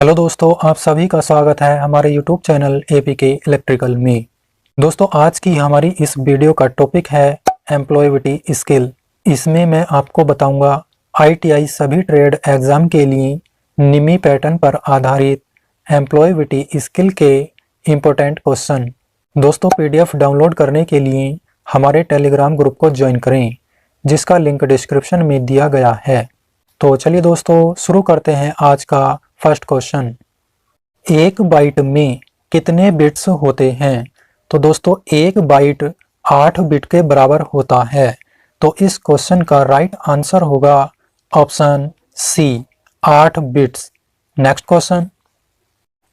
Hello दोस्तों, आप सभी का स्वागत है हमारे यूट्यूब चैनल एपीके इलेक्ट्रिकल में। दोस्तों, आज की हमारी इस वीडियो का टॉपिक है एम्प्लॉयबिलिटी स्किल। इसमें मैं आपको बताऊंगा आईटीआई सभी ट्रेड एग्ज़ाम के लिए निमी पैटर्न पर आधारित एम्प्लॉयबिलिटी स्किल के इम्पोर्टेंट क्वेश्चन। दोस्तों, पीडीएफ डाउनलोड करने के लिए हमारे टेलीग्राम ग्रुप को ज्वाइन करें, जिसका लिंक डिस्क्रिप्शन में दिया गया है। तो चलिए दोस्तों, शुरू करते हैं आज का फर्स्ट क्वेश्चन। एक बाइट में कितने बिट्स होते हैं? तो दोस्तों, एक बाइट 8 बिट के बराबर होता है। तो इस क्वेश्चन का राइट आंसर होगा option C, 8 bits. Next question,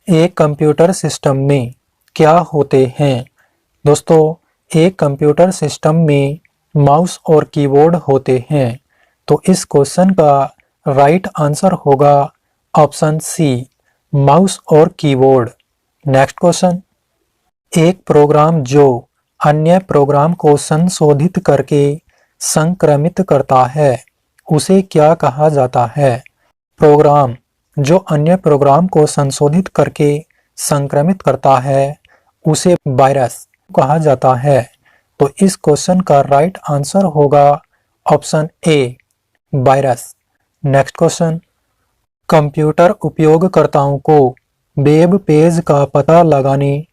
एक कंप्यूटर सिस्टम में क्या होते हैं? दोस्तों, एक कंप्यूटर सिस्टम में माउस और कीबोर्ड होते हैं। तो इस क्वेश्चन का राइट आंसर होगा ऑप्शन सी, माउस और कीबोर्ड। नेक्स्ट क्वेश्चन, एक प्रोग्राम जो अन्य प्रोग्राम को संशोधित करके संक्रमित करता है, उसे क्या कहा जाता है? प्रोग्राम जो अन्य प्रोग्राम को संशोधित करके संक्रमित करता है, उसे वायरस कहा जाता है। तो इस क्वेश्चन का राइट आंसर होगा ऑप्शन ए, वायरस। नेक्स्ट क्वेश्चन, कंप्यूटर उपयोगकर्ताओं को वेब पेज का पता लगाने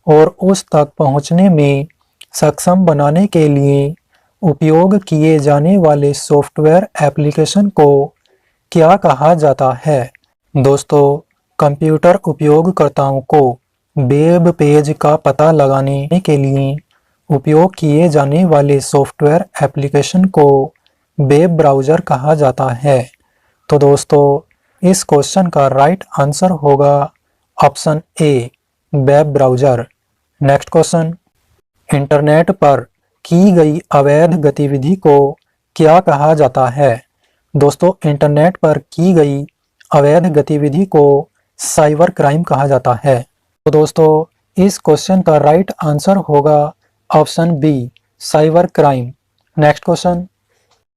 और उस तक पहुंचने में सक्षम बनाने के लिए उपयोग किए जाने वाले सॉफ्टवेयर एप्लीकेशन को क्या कहा जाता है? दोस्तों, कंप्यूटर उपयोगकर्ताओं को वेब पेज का पता लगाने के लिए उपयोग किए जाने वाले सॉफ्टवेयर एप्लीकेशन को वेब ब्राउज़र कहा जाता है। तो दोस्तों, इस क्वेश्चन का राइट आंसर होगा ऑप्शन ए, web browser. Next question, internet पर की गई अवैध गतिविधि को क्या कहा जाता है? दोस्तों, इंटरनेट पर की गई अवैध गतिविधि को साइबर क्राइम कहा जाता है। तो दोस्तों, इस क्वेश्चन का राइट आंसर होगा option B, cyber crime. Next question,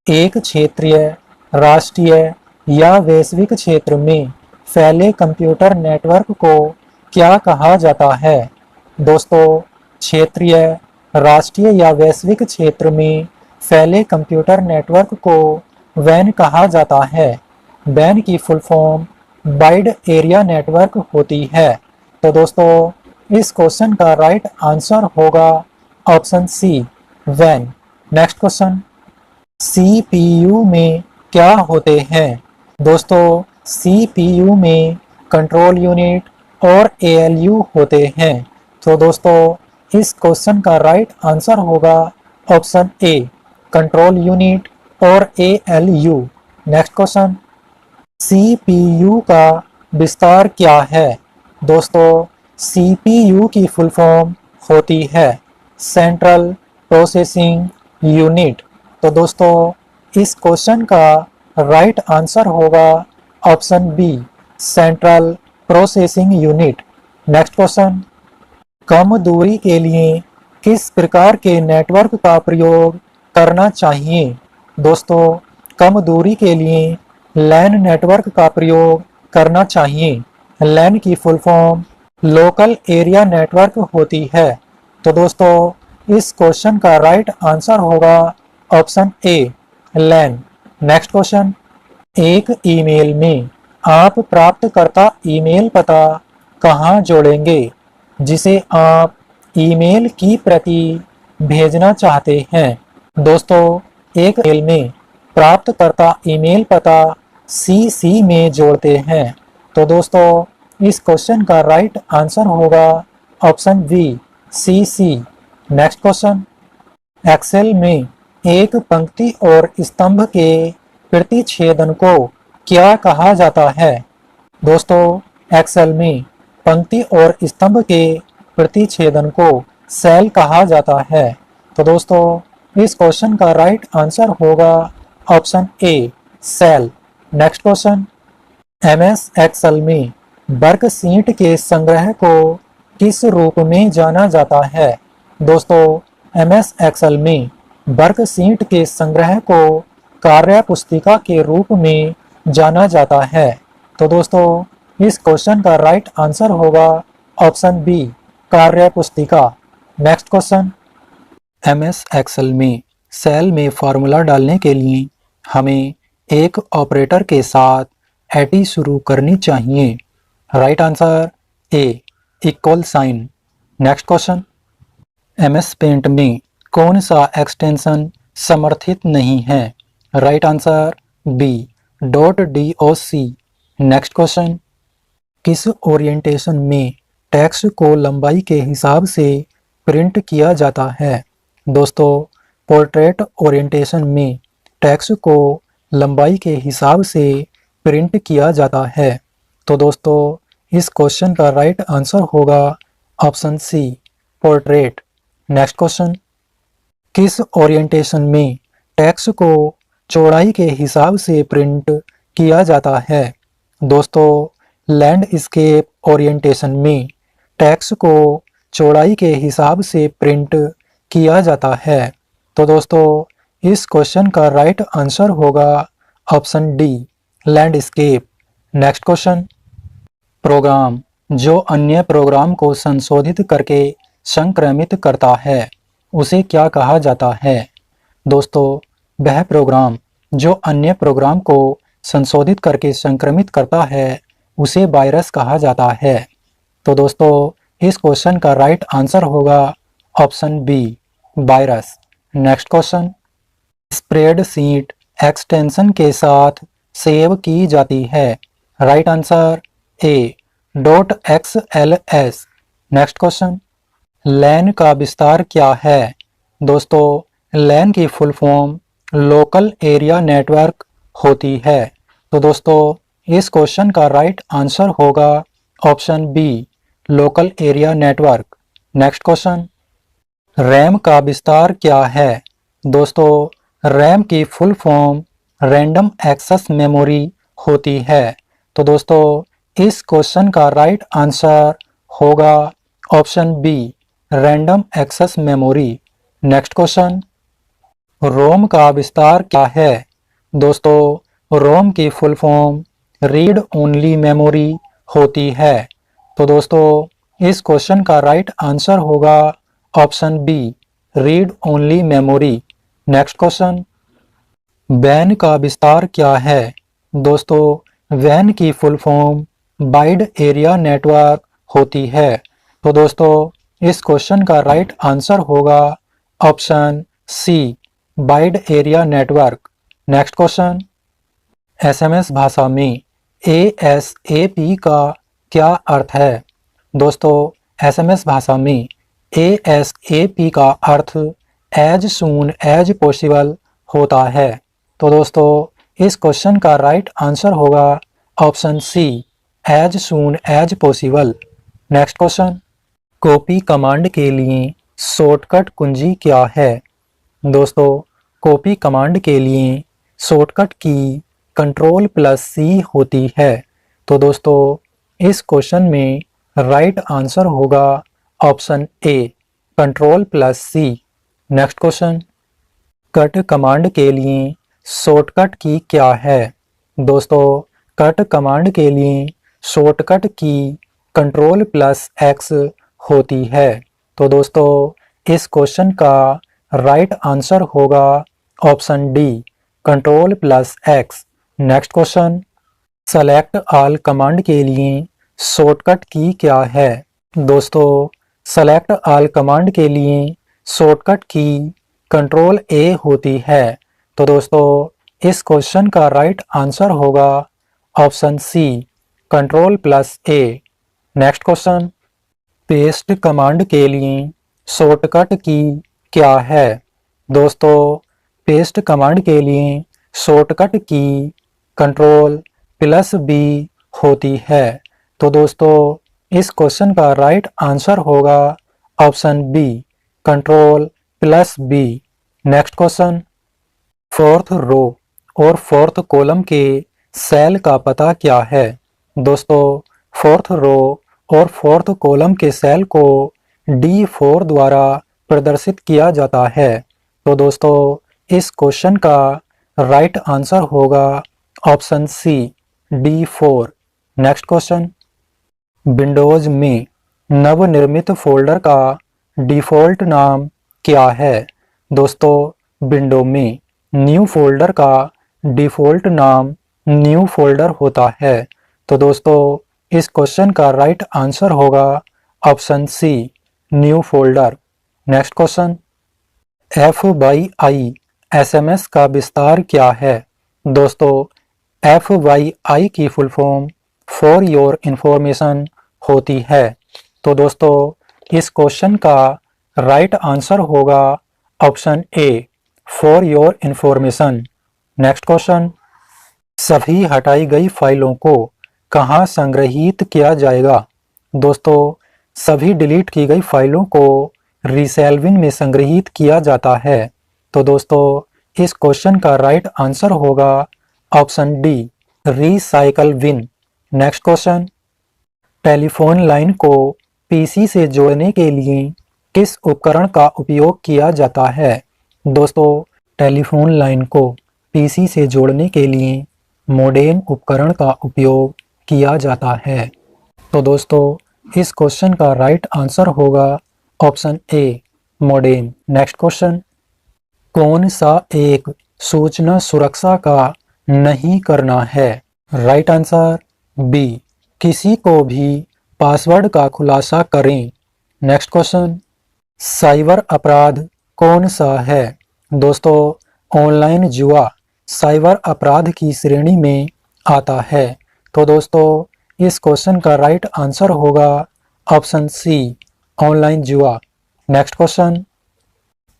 एक क्षेत्रीय, राष्ट्रीय या वैश्विक क्षेत्र में फैले कंप्यूटर नेटवर्क को क्या कहा जाता है? दोस्तों, क्षेत्रीय, राष्ट्रीय या वैश्विक क्षेत्र में फैले कंप्यूटर नेटवर्क को वैन कहा जाता है। वैन की full form wide area network होती है। तो दोस्तों, इस क्वेश्चन का राइट आंसर होगा ऑप्शन सी, वैन। नेक्स्ट क्वेश्चन, सीपीयू में क्या होते हैं? दोस्तों, सीपीयू में कंट्रोल यूनिट और एएलयू होते हैं। तो दोस्तों, इस क्वेश्चन का राइट आंसर होगा ऑप्शन ए, कंट्रोल यूनिट और एएलयू। नेक्स्ट क्वेश्चन, सीपीयू का विस्तार क्या है? दोस्तों, सीपीयू की फुल फॉर्म होती है सेंट्रल प्रोसेसिंग यूनिट। तो दोस्तों, इस क्वेश्चन का राइट आंसर होगा option B, central processing unit. Next question, कम दूरी के लिए किस प्रकार के नेटवर्क का प्रयोग करना चाहिए? दोस्तों, कम दूरी के लिए लैन नेटवर्क का प्रयोग करना चाहिए। लैन की full form local area network होती है। तो दोस्तों, इस क्वेश्चन का राइट आंसर होगा option A, LAN. Next question, एक ईमेल में आप प्राप्तकर्ता ईमेल पता कहाँ जोड़ेंगे जिसे आप ईमेल की प्रति भेजना चाहते हैं? दोस्तों, एक ईमेल में प्राप्तकर्ता ईमेल पता सीसी में जोड़ते हैं। तो दोस्तों, इस क्वेश्चन का राइट आंसर होगा option B, CC. Next question, Excel में एक पंक्ति और स्तंभ के प्रतिच्छेदन को क्या कहा जाता है? दोस्तों, एक्सेल में पंक्ति और स्तंभ के प्रतिच्छेदन को सेल कहा जाता है। तो दोस्तों, इस क्वेश्चन का राइट आंसर होगा option A, cell. Next question, MS Excel में वर्कशीट के संग्रह को किस रूप में जाना जाता है? दोस्तों, एमएस एक्सेल में वर्कशीट के संग्रह को कार्य पुस्तिका के रूप में जाना जाता है। तो दोस्तों, इस क्वेश्चन का राइट आंसर होगा ऑप्शन बी, कार्य पुस्तिका। नेक्स्ट क्वेश्चन, एमएस एक्सेल में सेल में फॉर्मूला डालने के लिए हमें एक ऑपरेटर के साथ एटी शुरू करनी चाहिए। Right answer A, equal sign. Next question, MS Paint में कौन सा एक्सटेंशन समर्थित नहीं है। Right answer B, .doc। Next question, किस ओरिएंटेशन में टेक्स्ट को लंबाई के हिसाब से प्रिंट किया जाता है। दोस्तों, पोर्ट्रेट ओरिएंटेशन में टेक्स्ट को लंबाई के हिसाब से प्रिंट किया जाता है। तो दोस्तों, इस क्वेश्चन का राइट आंसर होगा option C, portrait. Next question, किस ओरिएंटेशन में टेक्स्ट को चौड़ाई के हिसाब से प्रिंट किया जाता है। दोस्तों, लैंडस्केप ओरिएंटेशन में टेक्स्ट को चौड़ाई के हिसाब से प्रिंट किया जाता है। तो दोस्तों, इस क्वेश्चन का राइट आंसर होगा option D, landscape. Next question, program जो अन्य प्रोग्राम को संशोधित करके संक्रमित करता है उसे क्या कहा जाता है। दोस्तों, वह प्रोग्राम जो अन्य प्रोग्राम को संशोधित करके संक्रमित करता है उसे वायरस कहा जाता है। तो दोस्तों, इस क्वेश्चन का राइट आंसर होगा option B, virus. Next question, spreadsheet extension के साथ सेव की जाती है। Right answer A, .xls। Next question, LAN का विस्तार क्या है। दोस्तों, लैन की full form local area network होती है। तो दोस्तों, इस क्वेश्चन का राइट आंसर होगा option B, local area network. Next question, RAM का विस्तार क्या है। दोस्तों, रैम की full form random access memory होती है। तो दोस्तों, इस क्वेश्चन का राइट आंसर होगा option B, random access memory. Next question, ROM का विस्तार क्या है। दोस्तों, रोम की full form read only memory होती है। तो दोस्तों, इस क्वेश्चन का राइट आंसर होगा option B, read only memory. Next question, वैन का विस्तार क्या है। दोस्तों, वैन की full form wide area network होती है। तो दोस्तों, इस क्वेश्चन का राइट आंसर होगा ऑप्शन सी, wide area network. Next question, SMS भाषा में ASAP का क्या अर्थ है। दोस्तों, एसएमएस भाषा में ASAP का अर्थ एज सून एज पॉसिबल होता है। तो दोस्तों, इस क्वेश्चन का राइट आंसर होगा option C, as soon as possible. Next question, copy command के लिए शॉर्टकट कुंजी क्या है। दोस्तों, कॉपी कमांड के लिए शॉर्टकट की Ctrl+C होती है। तो दोस्तों, इस क्वेश्चन में राइट आंसर होगा ऑप्शन ए, Ctrl+C। Next question, cut command के लिए शॉर्टकट की क्या है। दोस्तों, कट कमांड के लिए शॉर्टकट की Ctrl+X होती है। तो दोस्तों, इस क्वेश्चन का राइट आंसर होगा option D, Ctrl+X। Next question, select all command के लिए शॉर्टकट की क्या है। दोस्तों, सेलेक्ट ऑल कमांड के लिए शॉर्टकट की Ctrl+A होती है। तो दोस्तों, इस क्वेश्चन का राइट आंसर होगा option C, Ctrl+A। Next question, paste command के लिए शॉर्टकट की क्या है। दोस्तों, पेस्ट कमांड के लिए शॉर्टकट की Ctrl+B होती है। तो दोस्तों, इस क्वेश्चन का राइट आंसर होगा option B, Ctrl+B। Next question, fourth row और फोर्थ कॉलम के सेल का पता क्या है। दोस्तों, फोर्थ रो और फोर्थ कॉलम के सेल को D4 द्वारा प्रदर्शित किया जाता है। तो दोस्तों, इस क्वेश्चन का राइट आंसर होगा option C, D4। Next question, Windows में नवनिर्मित फोल्डर का डिफ़ॉल्ट नाम क्या है? दोस्तों, विंडो में न्यू फोल्डर का डिफ़ॉल्ट नाम न्यू फोल्डर होता है। तो दोस्तों, इस क्वेश्चन का राइट आंसर होगा option C, new folder. Next question, FYI SMS का विस्तार क्या है? दोस्तों, FYI की full form for your information होती है। तो दोस्तों, इस क्वेश्चन का राइट आंसर होगा option A, for your information. Next question, सभी हटाई गई फाइलों को कहाँ संग्रहीत किया जाएगा? दोस्तों, सभी डिलीट की गई फाइलों को रीसेल्विन में संग्रहीत किया जाता है। तो दोस्तों, इस क्वेश्चन का राइट आंसर होगा option D, recycle win. Next question, telephone line को पीसी से जोड़ने के लिए किस उपकरण का उपयोग किया जाता है? दोस्तों, टेलीफोन लाइन को पीसी से जोड़ने के लिए मोडेम उपकरण का उपयोग किया जाता है। तो दोस्तों, इस क्वेश्चन का राइट आंसर होगा ऑप्शन ए, मोडेम। नेक्स्ट क्वेश्चन, कौन सा एक सूचना सुरक्षा का नहीं करना है? राइट आंसर बी, किसी को भी पासवर्ड का खुलासा करें। नेक्स्ट क्वेश्चन, साइबर अपराध कौन सा है? दोस्तों, ऑनलाइन जुआ साइबर अपराध की श्रेणी में आता है। तो दोस्तों, इस क्वेश्चन का राइट आंसर होगा ऑप्शन सी, ऑनलाइन जुआ। नेक्स्ट क्वेश्चन,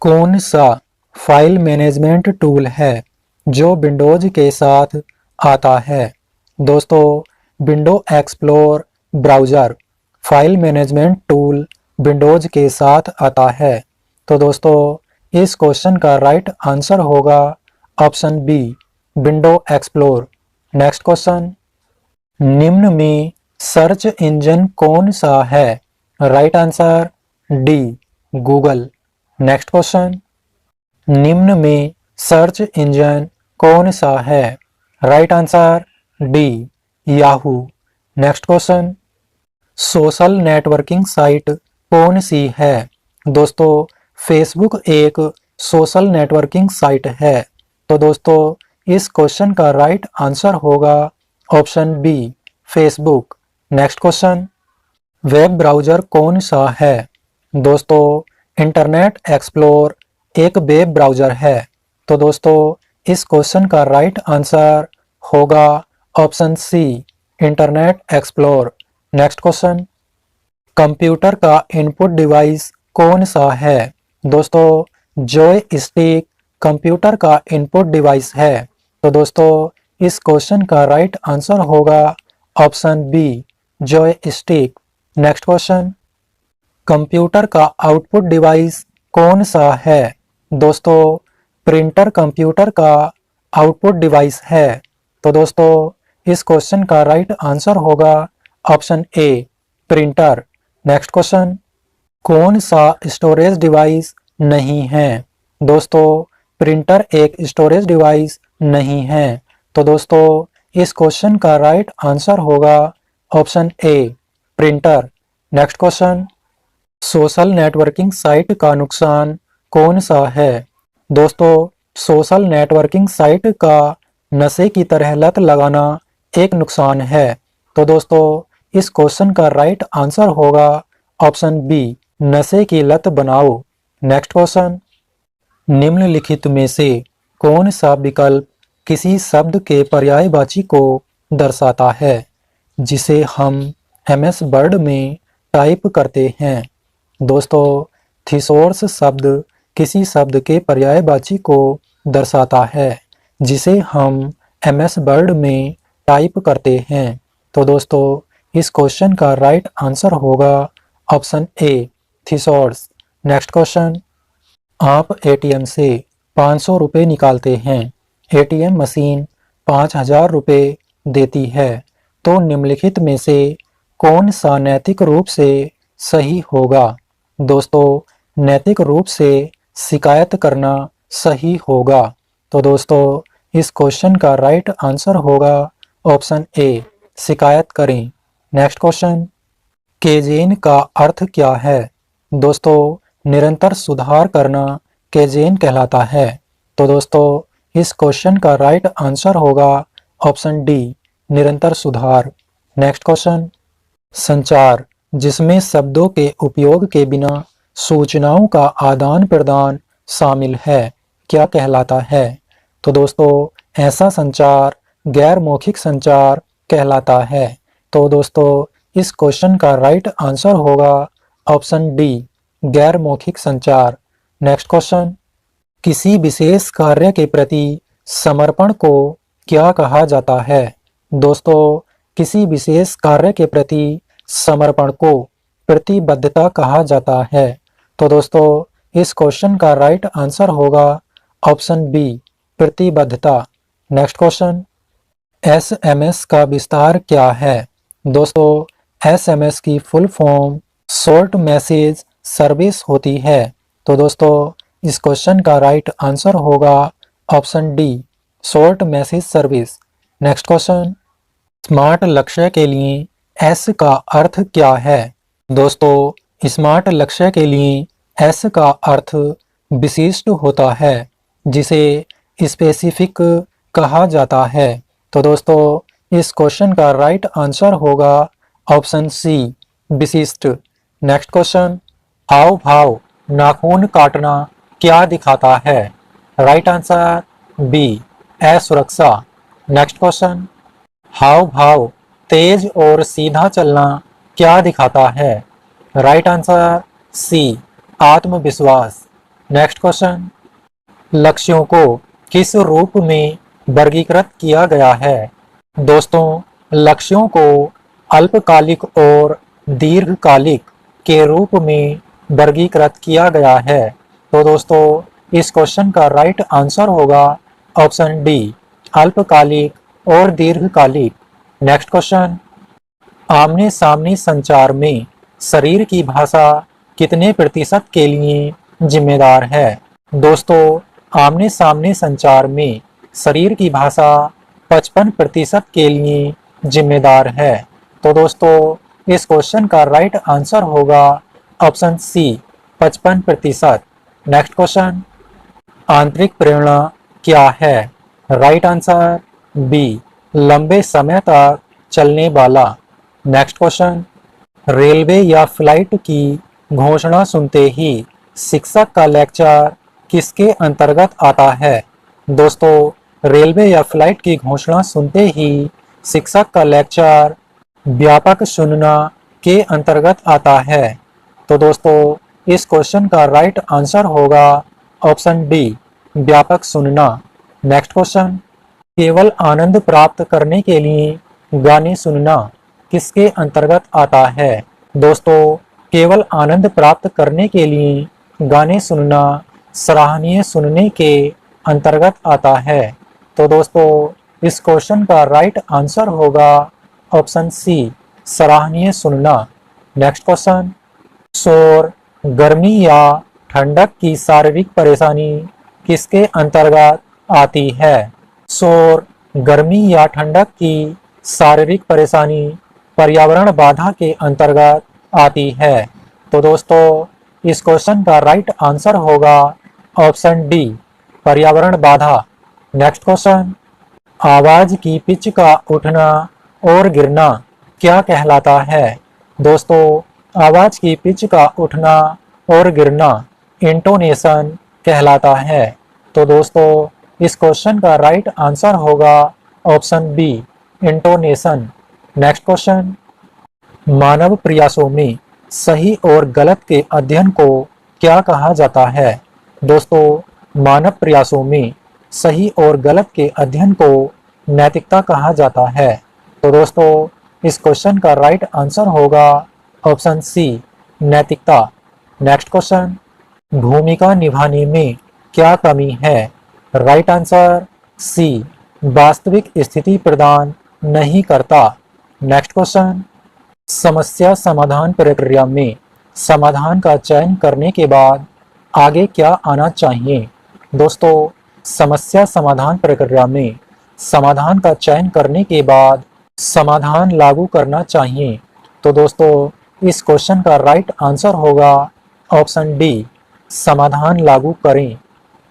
कौन सा फाइल मैनेजमेंट टूल है जो विंडोज के साथ आता है? दोस्तों, window explore browser file management tool Windows के साथ आता है। तो दोस्तों, इस क्वेश्चन का राइट आंसर होगा option B, window explore. Next question, निम्न में सर्च इंजन कौन सा है? Right answer D, Google. Next question, निम्न में सर्च इंजन कौन सा है? Right answer D, Yahoo. Next question, social networking site कौन सी है? दोस्तों, फेसबुक एक सोशल नेटवर्किंग साइट है। तो दोस्तों, इस क्वेश्चन का राइट आंसर होगा option B, Facebook. Next question, web browser कौन सा है? दोस्तों, इंटरनेट एक्सप्लोर एक वेब ब्राउज़र है। तो दोस्तों, इस क्वेश्चन का राइट आंसर होगा option C, internet explore. Next question, computer का इनपुट डिवाइस कौन सा है? दोस्तों, जॉयस्टिक कंप्यूटर का इनपुट डिवाइस है। तो दोस्तों, इस क्वेश्चन का राइट आंसर होगा option B, joystick. Next question, computer का आउटपुट डिवाइस कौन सा है? दोस्तों, प्रिंटर कंप्यूटर का आउटपुट डिवाइस है। तो दोस्तों, इस क्वेश्चन का राइट आंसर होगा ऑप्शन ए, प्रिंटर। नेक्स्ट क्वेश्चन, कौन सा स्टोरेज डिवाइस नहीं है? दोस्तों, प्रिंटर एक स्टोरेज डिवाइस नहीं है। तो दोस्तों, इस क्वेश्चन का राइट आंसर होगा ऑप्शन ए, printer. Next question, social networking site का नुकसान कौन सा है? दोस्तों, सोशल नेटवर्किंग साइट का नशे की तरह लत लगाना एक नुकसान है। तो दोस्तों, इस क्वेश्चन का राइट आंसर होगा ऑप्शन बी, नशे की लत बनाओ। नेक्स्ट क्वेश्चन, निम्नलिखित में से कौन सा विकल्प किसी शब्द के पर्यायवाची को दर्शाता है जिसे हम MS वर्ड में टाइप करते हैं? दोस्तों, थिसॉरस शब्द किसी शब्द के पर्यायवाची को दर्शाता है जिसे हम MS वर्ड में टाइप करते हैं। तो दोस्तों, इस क्वेश्चन का राइट आंसर होगा ऑप्शन ए, थिसॉरस। नेक्स्ट क्वेश्चन, आप ATM से 500 रुपये निकालते हैं, ATM मशीन 5000 रुपये देती है। तो निम्नलिखित में से कौन सा नैतिक रूप से सही होगा? दोस्तों, नैतिक रूप से शिकायत करना सही होगा। तो दोस्तों, इस क्वेश्चन का राइट आंसर होगा ऑप्शन ए, शिकायत करें। नेक्स्ट क्वेश्चन, केजेन का अर्थ क्या है? दोस्तों, निरंतर सुधार करना केजेन कहलाता है। तो दोस्तों, इस क्वेश्चन का राइट आंसर होगा ऑप्शन डी, निरंतर सुधार। नेक्स्ट क्वेश्चन, संचार जिसमें शब्दों के उपयोग के बिना सूचनाओं का आदान प्रदान शामिल है, क्या कहलाता है? तो दोस्तों, ऐसा संचार गैर मौखिक संचार कहलाता है। तो दोस्तों, इस क्वेश्चन का राइट आंसर होगा ऑप्शन डी, गैर मौखिक संचार। नेक्स्ट क्वेश्चन, किसी विशेष कार्य के प्रति समर्पण को क्या कहा जाता है? दोस्तों, किसी विशेष कार्य के प्रति समर्पण को प्रतिबद्धता कहा जाता है। तो दोस्तों, इस क्वेश्चन का राइट आंसर होगा ऑप्शन बी, प्रतिबद्धता। नेक्स्ट क्वेश्चन, एसएमएस का विस्तार क्या है? दोस्तों, एसएमएस की full form short message service होती है। तो दोस्तों, इस क्वेश्चन का राइट आंसर होगा option D, short message service. Next question, smart लक्ष्य के लिए एस का अर्थ क्या है? दोस्तों, स्मार्ट लक्ष्य के लिए एस का अर्थ विशिष्ट होता है, जिसे स्पेसिफिक कहा जाता है। तो दोस्तों, इस क्वेश्चन का राइट आंसर होगा ऑप्शन सी, विशिष्ट। नेक्स्ट क्वेश्चन, हाव भाव नाखून काटना क्या दिखाता है? राइट आंसर बी, असुरक्षा। नेक्स्ट क्वेश्चन, हाव भाव तेज और सीधा चलना क्या दिखाता है? राइट आंसर सी, आत्मविश्वास। नेक्स्ट क्वेश्चन, लक्ष्यों को किस रूप में वर्गीकृत किया गया है? दोस्तों, लक्ष्यों को अल्पकालिक और दीर्घकालिक के रूप में वर्गीकृत किया गया है। तो दोस्तों, इस क्वेश्चन का राइट आंसर होगा ऑप्शन डी, अल्पकालिक और दीर्घकालिक। नेक्स्ट क्वेश्चन, आमने सामने संचार में शरीर की भाषा कितने प्रतिशत के लिए जिम्मेदार है? दोस्तों, आमने सामने संचार में शरीर की भाषा 55% के लिए जिम्मेदार है। तो दोस्तों, इस क्वेश्चन का राइट आंसर होगा ऑप्शन सी, 55%। नेक्स्ट क्वेश्चन, आंतरिक प्रेरणा क्या है? राइट आंसर बी, लंबे समय तक चलने वाला। नेक्स्ट क्वेश्चन, रेलवे या फ्लाइट की घोषणा सुनते ही शिक्षक का लेक्चर किसके अंतर्गत आता है? दोस्तों, रेलवे या फ्लाइट की घोषणा सुनते ही शिक्षक का लेक्चर व्यापक सुनना के अंतर्गत आता है। तो दोस्तों, इस क्वेश्चन का राइट आंसर होगा ऑप्शन डी, व्यापक सुनना। नेक्स्ट क्वेश्चन, केवल आनंद प्राप्त करने के लिए गाने सुनना किसके अंतर्गत आता है? दोस्तों, केवल आनंद प्राप्त करने के लिए गाने सुनना सराहनीय सुनने के अंतर्गत आता है। तो दोस्तों, इस क्वेश्चन का राइट आंसर होगा ऑप्शन सी, सराहनीय सुनना। नेक्स्ट क्वेश्चन, शोर, गर्मी या ठंडक की शारीरिक परेशानी किसके अंतर्गत आती है? शोर, गर्मी या ठंडक की शारीरिक परेशानी पर्यावरण बाधा के अंतर्गत आती है। तो दोस्तों, इस क्वेश्चन का राइट आंसर होगा ऑप्शन डी, पर्यावरण बाधा। नेक्स्ट क्वेश्चन, आवाज की पिच का उठना और गिरना क्या कहलाता है? दोस्तों, आवाज की पिच का उठना और गिरना इंटोनेशन कहलाता है। तो दोस्तों, इस क्वेश्चन का राइट आंसर होगा option B, intonation. Next question, मानव प्रयासों में सही और गलत के अध्ययन को क्या कहा जाता है? दोस्तों, मानव प्रयासों में सही और गलत के अध्ययन को नैतिकता कहा जाता है। तो दोस्तों, इस क्वेश्चन का राइट आंसर होगा ऑप्शन सी, नैतिकता। नेक्स्ट क्वेश्चन, भूमिका निभाने में क्या कमी है? राइट आंसर सी, वास्तविक स्थिति प्रदान नहीं करता। नेक्स्ट क्वेश्चन, समस्या समाधान प्रक्रिया में समाधान का चयन करने के बाद आगे क्या आना चाहिए? दोस्तों, समस्या समाधान प्रक्रिया में समाधान का चयन करने के बाद समाधान लागू करना चाहिए। तो दोस्तों इस क्वेश्चन का राइट आंसर होगा ऑप्शन डी, समाधान लागू करें।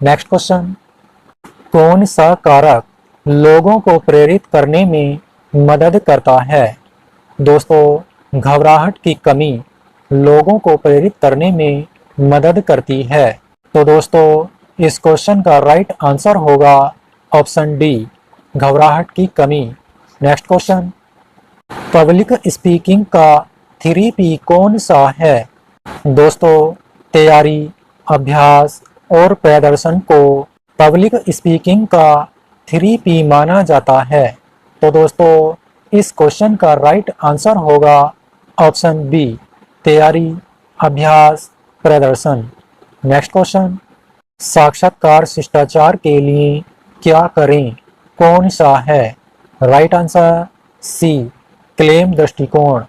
नेक्स्ट क्वेश्चन, कौन सा कारक लोगों को प्रेरित करने में मदद करता है? दोस्तों घबराहट की कमी लोगों को प्रेरित करने में मदद करती है। तो दोस्तों इस क्वेश्चन का राइट आंसर होगा ऑप्शन डी, घबराहट की कमी। नेक्स्ट क्वेश्चन, पब्लिक स्पीकिंग का 3P कौन सा है? दोस्तों तैयारी, अभ्यास और प्रदर्शन को पब्लिक स्पीकिंग का 3P माना जाता है। तो दोस्तों इस क्वेश्चन का राइट आंसर होगा ऑप्शन बी, तैयारी, अभ्यास, प्रदर्शन। नेक्स्ट क्वेश्चन, साक्षात्कार शिष्टाचार के लिए क्या करें कौन सा है? राइट आंसर सी, क्लेम दृष्टिकोण।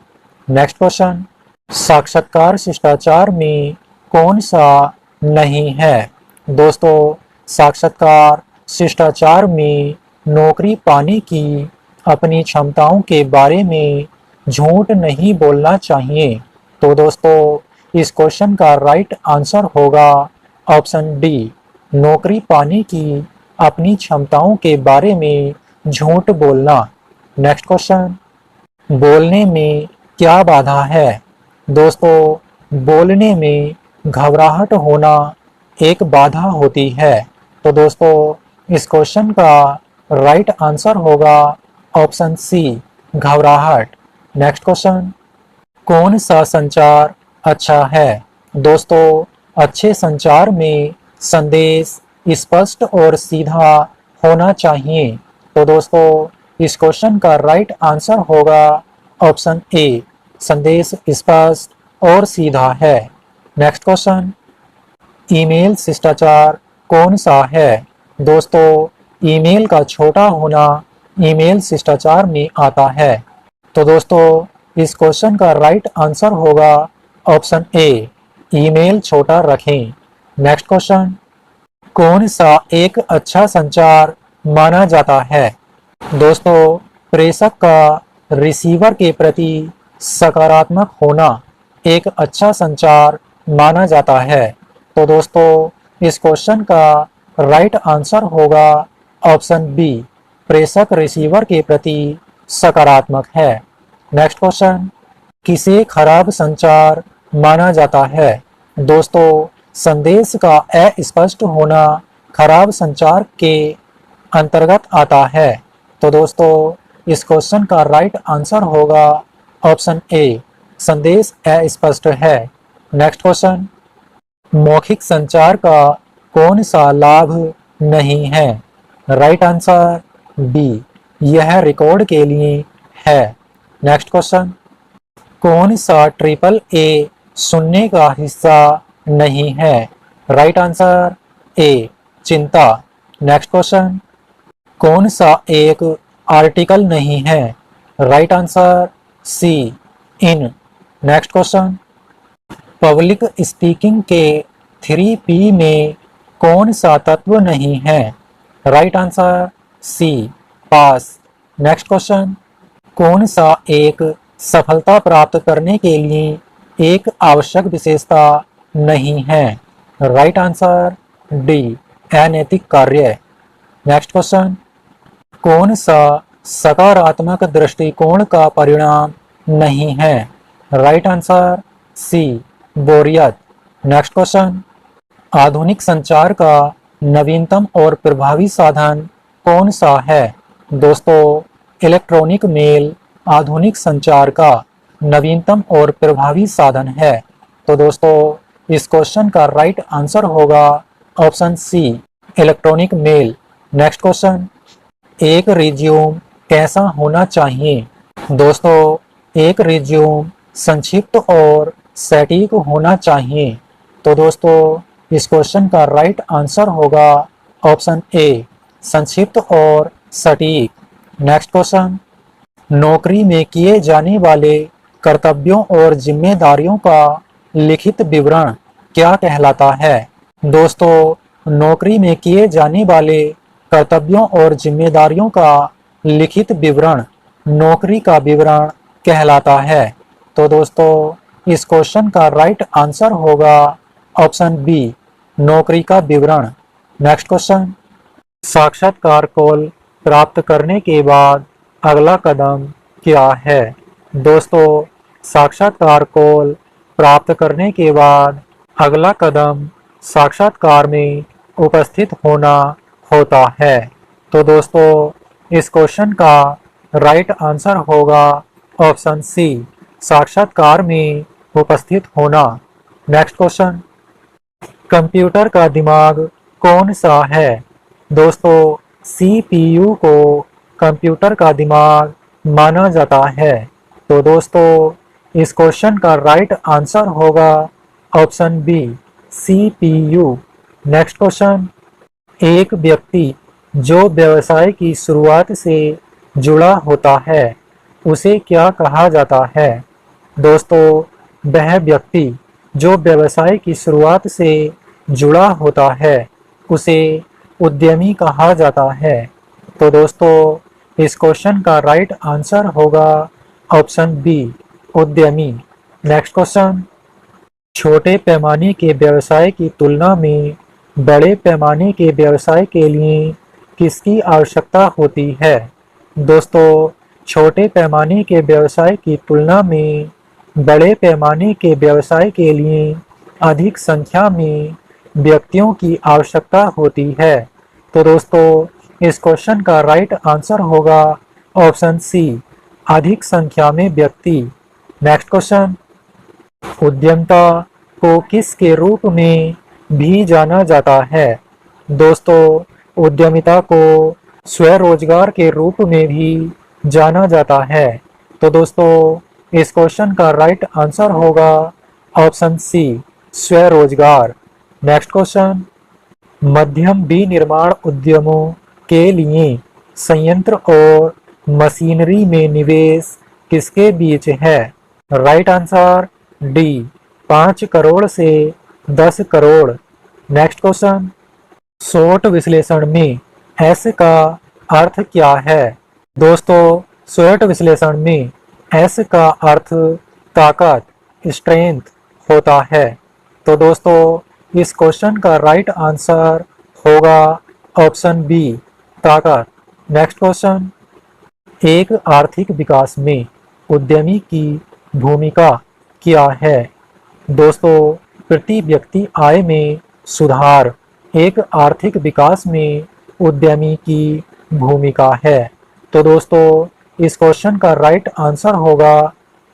नेक्स्ट क्वेश्चन, साक्षात्कार शिष्टाचार में कौन सा नहीं है? दोस्तों साक्षात्कार शिष्टाचार में नौकरी पाने की अपनी क्षमताओं के बारे में झूठ नहीं बोलना चाहिए। तो दोस्तों इस क्वेश्चन का राइट आंसर होगा ऑप्शन डी, नौकरी पाने की अपनी क्षमताओं के बारे में झूठ बोलना। नेक्स्ट क्वेश्चन, बोलने में क्या बाधा है? दोस्तों बोलने में घबराहट होना एक बाधा होती है। तो दोस्तों इस क्वेश्चन का राइट आंसर होगा ऑप्शन सी, घबराहट। नेक्स्ट क्वेश्चन, कौन सा संचार अच्छा है? दोस्तों अच्छे संचार में संदेश स्पष्ट और सीधा होना चाहिए। तो दोस्तों इस क्वेश्चन का राइट आंसर होगा ऑप्शन ए, संदेश स्पष्ट और सीधा है। नेक्स्ट क्वेश्चन, ईमेल शिष्टाचार कौन सा है? दोस्तों ईमेल का छोटा होना ईमेल शिष्टाचार में आता है। तो दोस्तों इस क्वेश्चन का राइट आंसर होगा ऑप्शन ए, ईमेल छोटा रखें। नेक्स्ट क्वेश्चन, कौन सा एक अच्छा संचार माना जाता है? दोस्तों प्रेषक का रिसीवर के प्रति सकारात्मक होना एक अच्छा संचार माना जाता है। तो दोस्तों इस क्वेश्चन का राइट आंसर होगा ऑप्शन बी, प्रेषक रिसीवर के प्रति सकारात्मक है। नेक्स्ट क्वेश्चन, किसे खराब संचार माना जाता है? दोस्तों संदेश का अस्पष्ट होना खराब संचार के अंतर्गत आता है। तो दोस्तों इस क्वेश्चन का राइट आंसर होगा ऑप्शन ए, संदेश अस्पष्ट है। नेक्स्ट क्वेश्चन, मौखिक संचार का कौन सा लाभ नहीं है? राइट आंसर बी, यह रिकॉर्ड के लिए है। नेक्स्ट क्वेश्चन, कौन सा ट्रिपल ए सुनने का हिस्सा नहीं है? राइट आंसर ए, चिंता। नेक्स्ट क्वेश्चन, कौन सा एक आर्टिकल नहीं है? राइट आंसर सी, इन। नेक्स्ट क्वेश्चन, पब्लिक स्पीकिंग के 3P में कौन सा तत्व नहीं है? राइट आंसर सी, पास। नेक्स्ट क्वेश्चन, कौन सा एक सफलता प्राप्त करने के लिए एक आवश्यक विशेषता नहीं है? राइट आंसर डी, अनैतिक कार्य। नेक्स्ट क्वेश्चन, कौन सा सकारात्मक दृष्टिकोण का परिणाम नहीं है? राइट आंसर सी, बोरियत। नेक्स्ट क्वेश्चन, आधुनिक संचार का नवीनतम और प्रभावी साधन कौन सा है? दोस्तों इलेक्ट्रॉनिक मेल आधुनिक संचार का नवीनतम और प्रभावी साधन है। तो दोस्तों इस क्वेश्चन का राइट आंसर होगा option C, electronic mail. Next question, एक रिज्यूम कैसा होना चाहिए? दोस्तों एक रिज्यूम संक्षिप्त और सटीक होना चाहिए। तो दोस्तों इस क्वेश्चन का राइट आंसर होगा ऑप्शन ए, संक्षिप्त और सटीक। नेक्स्ट क्वेश्चन, नौकरी में किए जाने वाले कर्तव्यों और जिम्मेदारियों का लिखित विवरण क्या कहलाता है? दोस्तों नौकरी में किए जाने वाले कर्तव्यों और जिम्मेदारियों का लिखित विवरण नौकरी का विवरण कहलाता है? तो दोस्तों इस क्वेश्चन का राइट आंसर होगा ऑप्शन बी, नौकरी का विवरण। नेक्स्ट क्वेश्चन, साक्षात्कार कॉल प्राप्त करने के बाद अगला कदम क्या है? दोस्तों साक्षात्कार कॉल प्राप्त करने के बाद अगला कदम साक्षात्कार में उपस्थित होना होता है। तो दोस्तों इस क्वेश्चन का राइट आंसर होगा ऑप्शन सी, साक्षात्कार में उपस्थित होना। नेक्स्ट क्वेश्चन, कंप्यूटर का दिमाग कौन सा है? दोस्तों सीपीयू को कंप्यूटर का दिमाग माना जाता है। तो दोस्तों इस क्वेश्चन का राइट आंसर होगा option B, CPU. Next question, एक व्यक्ति जो व्यवसाय की शुरुआत से जुड़ा होता है उसे क्या कहा जाता है? दोस्तों वह व्यक्ति जो व्यवसाय की शुरुआत से जुड़ा होता है उसे उद्यमी कहा जाता है। तो दोस्तों इस क्वेश्चन का राइट आंसर होगा ऑप्शन बी, उद्यमी। नेक्स्ट क्वेश्चन, छोटे पैमाने के व्यवसाय की तुलना में बड़े पैमाने के व्यवसाय के लिए किसकी आवश्यकता होती है? दोस्तों छोटे पैमाने के व्यवसाय की तुलना में बड़े पैमाने के व्यवसाय के लिए अधिक संख्या में व्यक्तियों की आवश्यकता होती है। तो दोस्तों इस क्वेश्चन का राइट आंसर होगा ऑप्शन सी, अधिक संख्या में व्यक्ति। नेक्स्ट क्वेश्चन, उद्यमिता को किसके रूप में भी जाना जाता है? दोस्तों उद्यमिता को स्वरोजगार के रूप में भी जाना जाता है। तो दोस्तों इस क्वेश्चन का राइट आंसर होगा ऑप्शन सी, स्वरोजगार। नेक्स्ट क्वेश्चन, मध्यम विनिर्माण उद्यमों के लिए संयंत्र और मशीनरी में निवेश किसके बीच है? राइट आंसर डी, 5 करोड़ से 10 करोड़। नेक्स्ट क्वेश्चन, शॉर्ट विश्लेषण में एस का अर्थ क्या है? दोस्तों शॉर्ट विश्लेषण में एस का अर्थ ताकत, स्ट्रेंथ होता है। तो दोस्तों इस क्वेश्चन का राइट आंसर होगा ऑप्शन बी, ताकत। नेक्स्ट क्वेश्चन, एक आर्थिक विकास में उद्यमी की भूमिका क्या है? दोस्तों प्रति व्यक्ति आय में सुधार एक आर्थिक विकास में उद्यमी की भूमिका है। तो दोस्तों इस क्वेश्चन का राइट आंसर होगा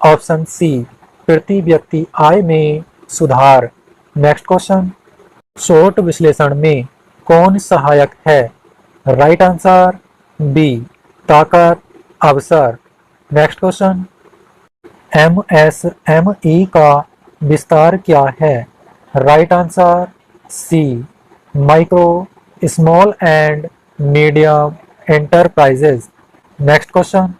ऑप्शन सी, प्रति व्यक्ति आय में सुधार। नेक्स्ट क्वेश्चन, शॉर्ट विश्लेषण में कौन सहायक है? राइट आंसर बी, ताकत, अवसर। नेक्स्ट क्वेश्चन, एमएसएमई का विस्तार क्या है? Right answer C, micro, small and medium enterprises. Next question,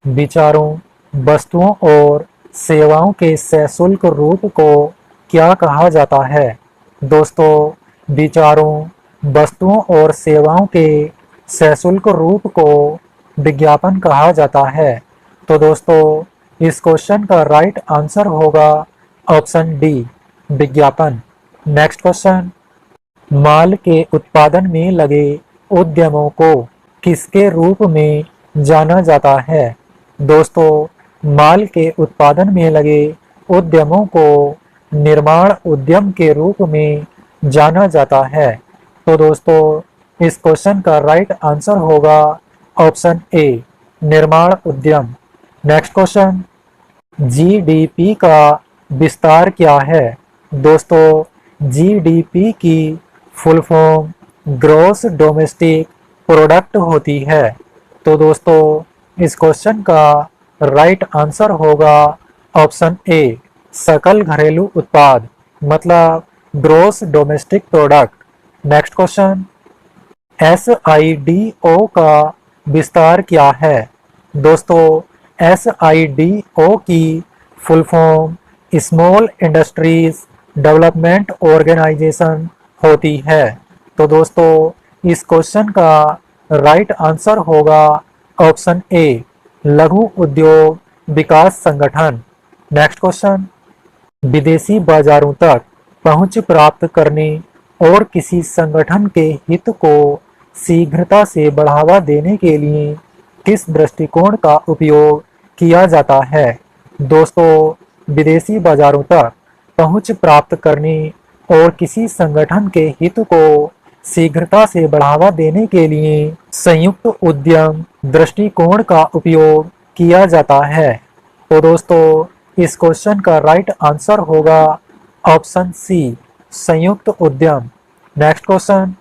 विचारों, वस्तुओं और सेवाओं के सशुल्क रूप को क्या कहा जाता है? दोस्तों विचारों, वस्तुओं और सेवाओं के सशुल्क रूप को विज्ञापन कहा जाता है। तो दोस्तों इस क्वेश्चन का राइट आंसर होगा ऑप्शन डी, विज्ञापन। नेक्स्ट क्वेश्चन, माल के उत्पादन में लगे उद्यमों को किसके रूप में जाना जाता है? दोस्तों माल के उत्पादन में लगे उद्यमों को निर्माण उद्यम के रूप में जाना जाता है। तो दोस्तों इस क्वेश्चन का राइट आंसर होगा ऑप्शन ए, निर्माण उद्यम। नेक्स्ट क्वेश्चन, जीडीपी का विस्तार क्या है? दोस्तों जीडीपी की full form gross domestic product होती है। तो दोस्तों इस क्वेश्चन का राइट आंसर होगा ऑप्शन ए, सकल घरेलू उत्पाद, मतलब gross domestic product. Next question, SIDO का विस्तार क्या है? दोस्तों एसआईडीओ की full form small industries development organisation होती है। तो दोस्तों इस क्वेश्चन का राइट आंसर होगा ऑप्शन ए, लघु उद्योग विकास संगठन। नेक्स्ट क्वेश्चन, विदेशी बाजारों तक पहुंच प्राप्त करने और किसी संगठन के हित को शीघ्रता से बढ़ावा देने के लिए किस दृष्टिकोण का उपयोग किया जाता है? दोस्तों, विदेशी बाजारों तक पहुंच प्राप्त करने और किसी संगठन के हित को शीघ्रता से बढ़ावा देने के लिए संयुक्त उद्यम दृष्टिकोण का उपयोग किया जाता है। तो दोस्तों, इस क्वेश्चन का राइट आंसर होगा ऑप्शन सी, संयुक्त उद्यम। नेक्स्ट क्वेश्चन,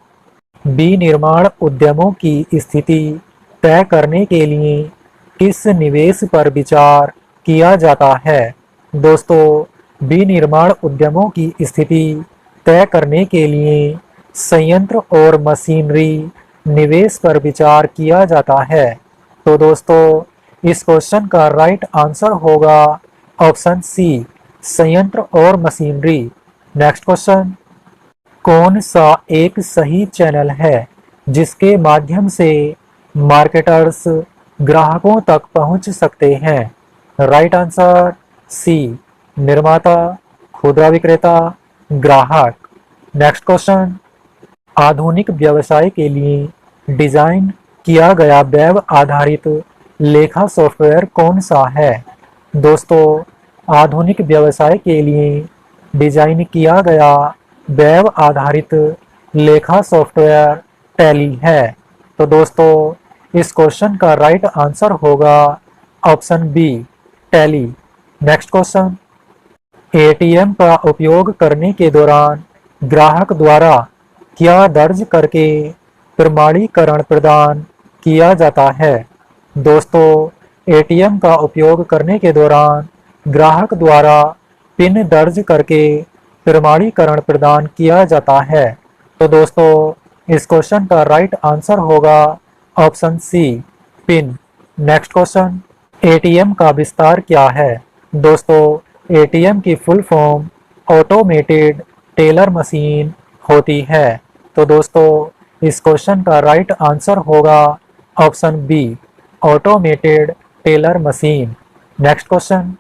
विनिर्माण उद्यमों की स्थिति तय करने के लिए किस निवेश पर विचार किया जाता है? दोस्तों, विनिर्माण उद्यमों की स्थिति तय करने के लिए संयंत्र और मशीनरी निवेश पर विचार किया जाता है। तो दोस्तों, इस क्वेश्चन का राइट आंसर होगा ऑप्शन सी, संयंत्र और मशीनरी। नेक्स्ट क्वेश्चन, कौन सा एक सही चैनल है जिसके माध्यम से मार्केटर्स ग्राहकों तक पहुंच सकते हैं? राइट आंसर सी, निर्माता, खुदरा विक्रेता, ग्राहक। नेक्स्ट क्वेश्चन, आधुनिक व्यवसाय के लिए डिजाइन किया गया वेब आधारित लेखा सॉफ्टवेयर कौन सा है? दोस्तों, आधुनिक व्यवसाय के लिए डिजाइन किया गया वेब आधारित लेखा सॉफ्टवेयर टैली है। तो दोस्तों, इस क्वेश्चन का राइट आंसर होगा option B, Tally. Next question, ATM का उपयोग करने के दौरान ग्राहक द्वारा क्या दर्ज करके प्रमाणीकरण प्रदान किया जाता है? दोस्तों, एटीएम का उपयोग करने के दौरान ग्राहक द्वारा पिन दर्ज करके प्रमाणीकरण प्रदान किया जाता है। तो दोस्तों, इस क्वेश्चन का राइट आंसर होगा option C, PIN. Next question, ATM का विस्तार क्या है? दोस्तों, एटीएम की full form automated teller machine होती है। तो दोस्तों, इस क्वेश्चन का राइट आंसर होगा option B, automated teller machine. Next question,